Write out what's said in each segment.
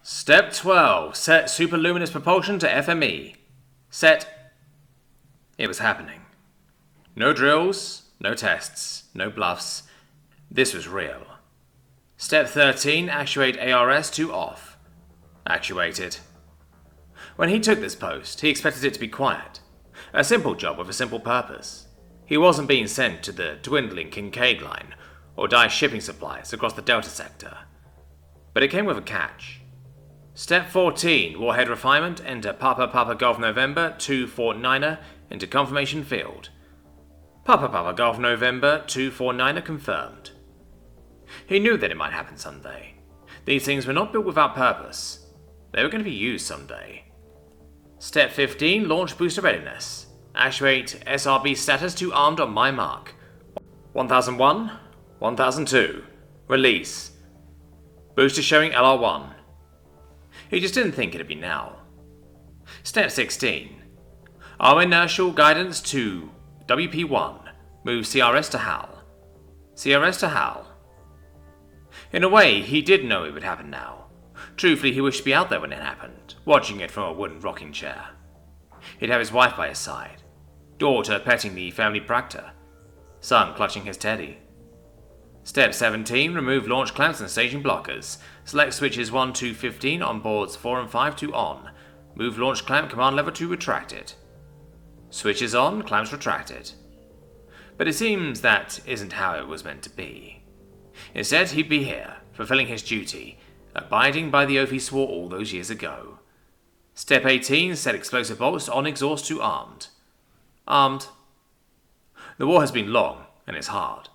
Step 12. Set superluminous propulsion to FME. Set. It was happening. No drills, no tests, no bluffs. This was real. Step 13. Actuate ARS to off. Actuated. When he took this post, he expected it to be quiet. A simple job with a simple purpose. He wasn't being sent to the dwindling Kincaid line or die shipping supplies across the Delta sector. But it came with a catch. Step 14. Warhead refinement. Enter Papa Golf November 249er into confirmation field. Papa Golf November 249er confirmed. He knew that it might happen someday. These things were not built without purpose. They were going to be used someday. Step 15. Launch booster readiness. Actuate SRB status to armed on my mark. 1001, 1002. Release. Booster showing LR1. He just didn't think it'd be now. Step 16. Our inertial guidance to WP1. Move CRS to HAL. CRS to HAL. In a way, he did know it would happen now. Truthfully, he wished to be out there when it happened, watching it from a wooden rocking chair. He'd have his wife by his side, daughter petting the family Proctor, son clutching his teddy. Step 17. Remove launch clamps and staging blockers. Select switches 1 to 15 on boards 4 and 5 to on. Move launch clamp command lever to retracted. Switches on, clamps retracted. But it seems that isn't how it was meant to be. Instead, he'd be here, fulfilling his duty, abiding by the oath he swore all those years ago. Step 18. Set explosive bolts on exhaust to armed. Armed. The war has been long, and it's hard.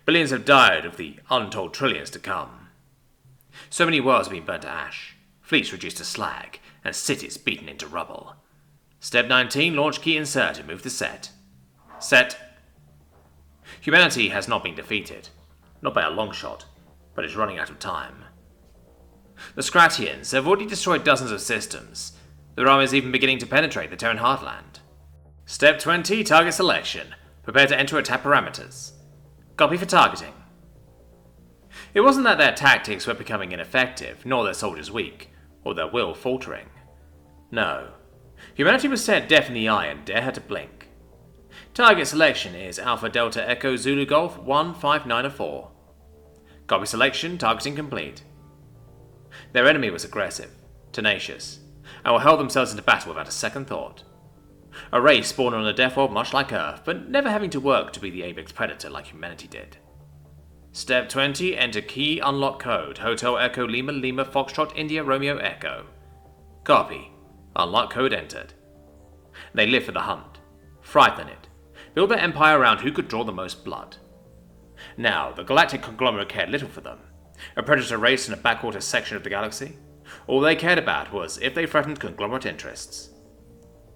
Billions have died of the untold trillions to come. So many worlds have been burnt to ash, fleets reduced to slag, and cities beaten into rubble. Step 19. Launch key insert and move the set. Set. Humanity has not been defeated. Not by a long shot, but is running out of time. The Scratians have already destroyed dozens of systems. Their army is even beginning to penetrate the Terran heartland. Step 20. Target selection. Prepare to enter attack parameters. Copy for targeting. It wasn't that their tactics were becoming ineffective, nor their soldiers weak, or their will faltering. No. Humanity was stared deaf in the eye and dare had to blink. Target selection is Alpha Delta Echo Zulu Golf 15904. Copy selection, targeting complete. Their enemy was aggressive, tenacious, and will hurl themselves into battle without a second thought. A race born on a death world much like Earth, but never having to work to be the apex predator like humanity did. Step 20. Enter key unlock code. Hotel Echo Lima Lima Foxtrot India Romeo Echo. Copy. Unlock code entered. They live for the hunt. Frighten it. Build their empire around who could draw the most blood. Now, the galactic conglomerate cared little for them. A predator race in a backwater section of the galaxy. All they cared about was if they threatened conglomerate interests.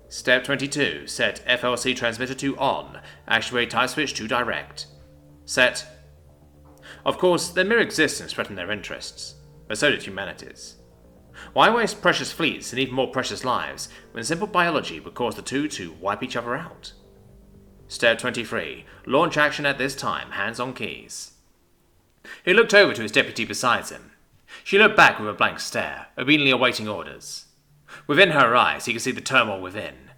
Step 22. Set FLC transmitter to on. Actuate tie switch to direct. Set. Of course, their mere existence threatened their interests, but so did humanity's. Why waste precious fleets and even more precious lives when simple biology would cause the two to wipe each other out? Step 23. Launch action at this time. Hands on keys. He looked over to his deputy beside him. She looked back with a blank stare, obediently awaiting orders. Within her eyes, he could see the turmoil within.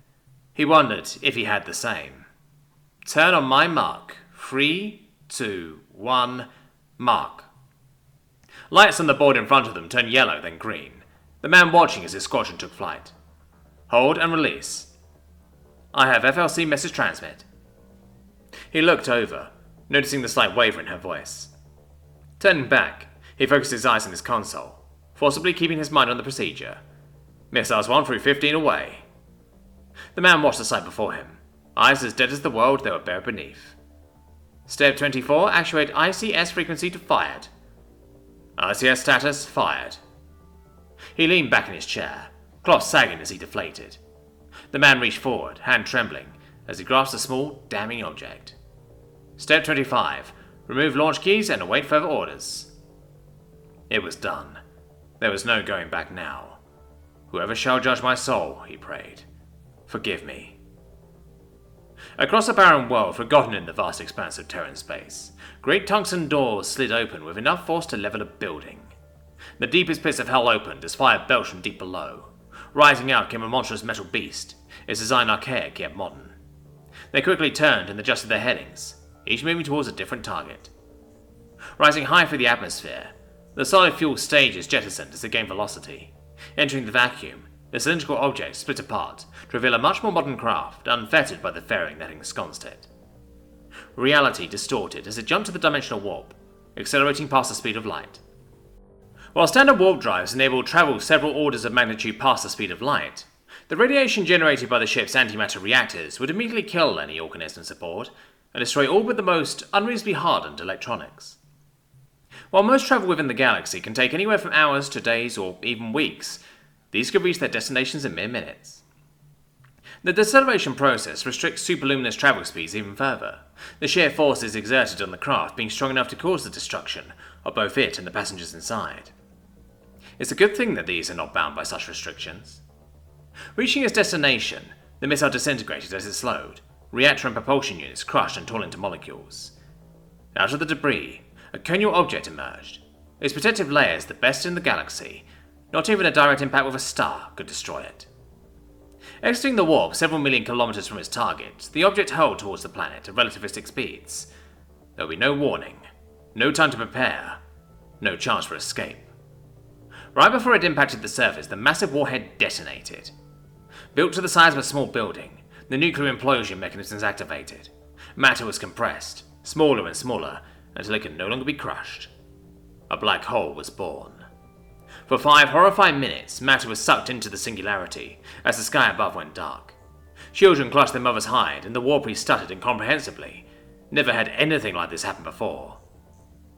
He wondered if he had the same. Turn on my mark. 3, 2, 1, mark. Lights on the board in front of them turned yellow, then green. The man watching as his squadron took flight. Hold and release. I have FLC message transmit. He looked over, noticing the slight waver in her voice. Turning back, he focused his eyes on his console, forcibly keeping his mind on the procedure. Missiles 1 through 15 away. The man watched the sight before him, eyes as dead as the world they were buried beneath. Step 24. Actuate ICS frequency to fired. ICS status fired. He leaned back in his chair, cloth sagging as he deflated. The man reached forward, hand trembling, as he grasped a small, damning object. Step 25. Remove launch keys and await further orders. It was done. There was no going back now. Whoever shall judge my soul, he prayed, forgive me. Across a barren world forgotten in the vast expanse of Terran space, great tungsten doors slid open with enough force to level a building. The deepest pits of hell opened as fire belched from deep below. Rising out came a monstrous metal beast, its design archaic yet modern. They quickly turned and adjusted their headings, each moving towards a different target. Rising high through the atmosphere, the solid fuel stage is jettisoned as it gained velocity. Entering the vacuum, the cylindrical object split apart to reveal a much more modern craft, unfettered by the fairing that ensconced it. Reality distorted as it jumped to the dimensional warp, accelerating past the speed of light. While standard warp drives enabled travel several orders of magnitude past the speed of light, the radiation generated by the ship's antimatter reactors would immediately kill any organisms aboard and destroy all but the most unreasonably hardened electronics. While most travel within the galaxy can take anywhere from hours to days or even weeks, these could reach their destinations in mere minutes. The deceleration process restricts superluminous travel speeds even further, the sheer forces exerted on the craft being strong enough to cause the destruction of both it and the passengers inside. It's a good thing that these are not bound by such restrictions. Reaching its destination, the missile disintegrated as it slowed, reactor and propulsion units crushed and torn into molecules. Out of the debris, a conial object emerged, its protective layers the best in the galaxy. Not even a direct impact with a star could destroy it. Exiting the warp several million kilometers from its target, the object hurled towards the planet at relativistic speeds. There would be no warning, no time to prepare, no chance for escape. Right before it impacted the surface, the massive warhead detonated. Built to the size of a small building, the nuclear implosion mechanisms activated. Matter was compressed, smaller and smaller, until it could no longer be crushed. A black hole was born. For 5 horrifying minutes, matter was sucked into the singularity as the sky above went dark. Children clutched their mother's hide, and the Warpy stuttered incomprehensibly. Never had anything like this happen before.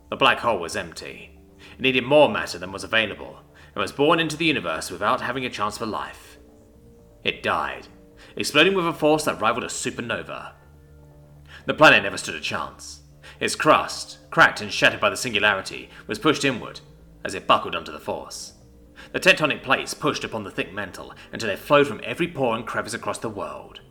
The black hole was empty. It needed more matter than was available, and was born into the universe without having a chance for life. It died, exploding with a force that rivaled a supernova. The planet never stood a chance. Its crust, cracked and shattered by the singularity, was pushed inward as it buckled under the force. The tectonic plates pushed upon the thick mantle until they flowed from every pore and crevice across the world.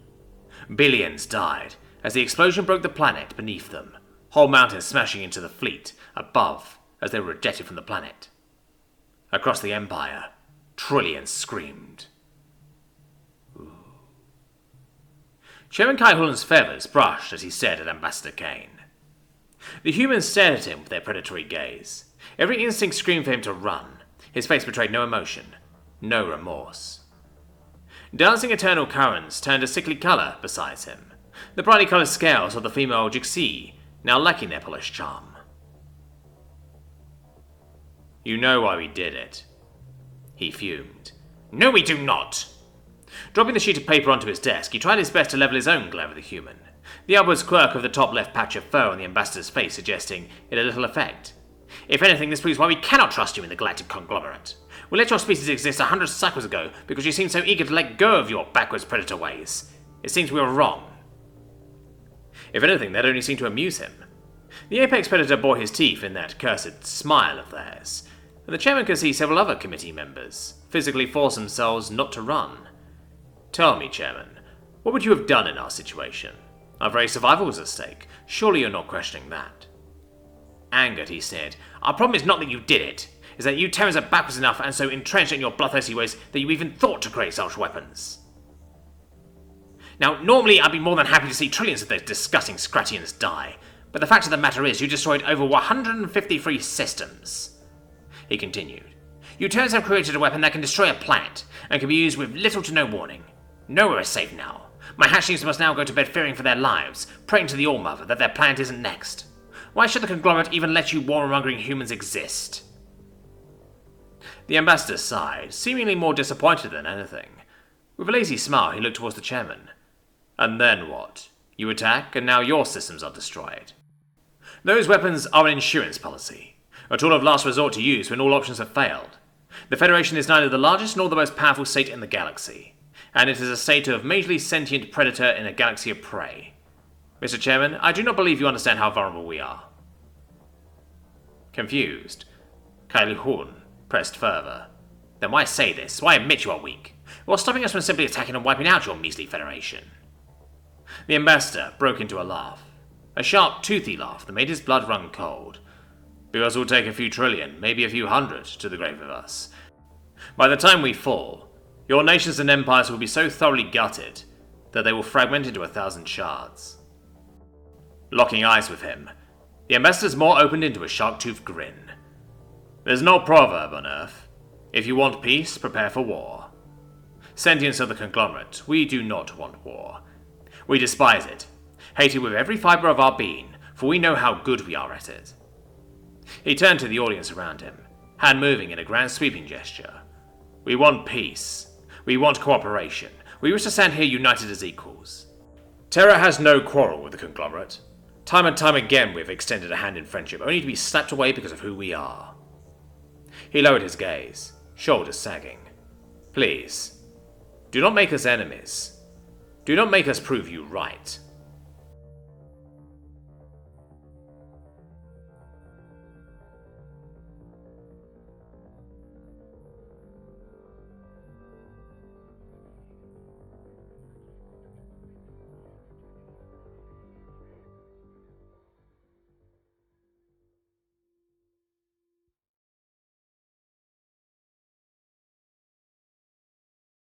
Billions died as the explosion broke the planet beneath them, whole mountains smashing into the fleet above as they were ejected from the planet. Across the Empire, trillions screamed. Ooh. Chairman Kai-Hullen's feathers brushed as he stared at Ambassador Kane. The humans stared at him with their predatory gaze. Every instinct screamed for him to run. His face betrayed no emotion, no remorse. Dancing eternal currents turned a sickly colour beside him, the brightly coloured scales of the female Jixi now lacking their polished charm. You know why we did it, he fumed. No, we do not! Dropping the sheet of paper onto his desk, he tried his best to level his own glare at the human, the upwards quirk of the top left patch of fur on the ambassador's face suggesting it had little effect. If anything, this proves why we cannot trust you in the galactic conglomerate. We let your species exist 100 cycles ago because you seemed so eager to let go of your backwards predator ways. It seems we were wrong. If anything, that only seemed to amuse him. The apex predator bore his teeth in that cursed smile of theirs, and the chairman could see several other committee members physically force themselves not to run. Tell me, Chairman, what would you have done in our situation? Our very survival was at stake. Surely you're not questioning that. Angered, he said, our problem is not that you did it. Is that you Terrans are backwards enough and so entrenched in your bloodthirsty ways that you even thought to create such weapons. Now, normally I'd be more than happy to see trillions of those disgusting Scratchians die, but the fact of the matter is you destroyed over 153 systems. He continued. You Terrans have created a weapon that can destroy a planet, and can be used with little to no warning. Nowhere is safe now. My hatchlings must now go to bed fearing for their lives, praying to the All-Mother that their planet isn't next. Why should the conglomerate even let you warmongering humans exist? The ambassador sighed, seemingly more disappointed than anything. With a lazy smile, he looked towards the chairman. And then what? You attack, and now your systems are destroyed. Those weapons are an insurance policy, a tool of last resort to use when all options have failed. The Federation is neither the largest nor the most powerful state in the galaxy, and it is a state of majorly sentient predator in a galaxy of prey. Mr. Chairman, I do not believe you understand how vulnerable we are. Confused, Kai-Hullen pressed further. Then why say this? Why admit you are weak? What's stopping us from simply attacking and wiping out your measly Federation? The ambassador broke into a laugh. A sharp, toothy laugh that made his blood run cold. Because we'll take a few trillion, maybe a few hundred, to the grave of us. By the time we fall, your nations and empires will be so thoroughly gutted that they will fragment into 1,000 shards. Locking eyes with him, the ambassador's maw opened into a shark-toothed grin. There's no proverb on Earth. If you want peace, prepare for war. Sentients of the conglomerate, we do not want war. We despise it, hate it with every fibre of our being, for we know how good we are at it. He turned to the audience around him, hand moving in a grand sweeping gesture. We want peace. We want cooperation. We wish to stand here united as equals. Terra has no quarrel with the conglomerate. Time and time again we have extended a hand in friendship, only to be slapped away because of who we are. He lowered his gaze, shoulders sagging. Please, do not make us enemies. Do not make us prove you right.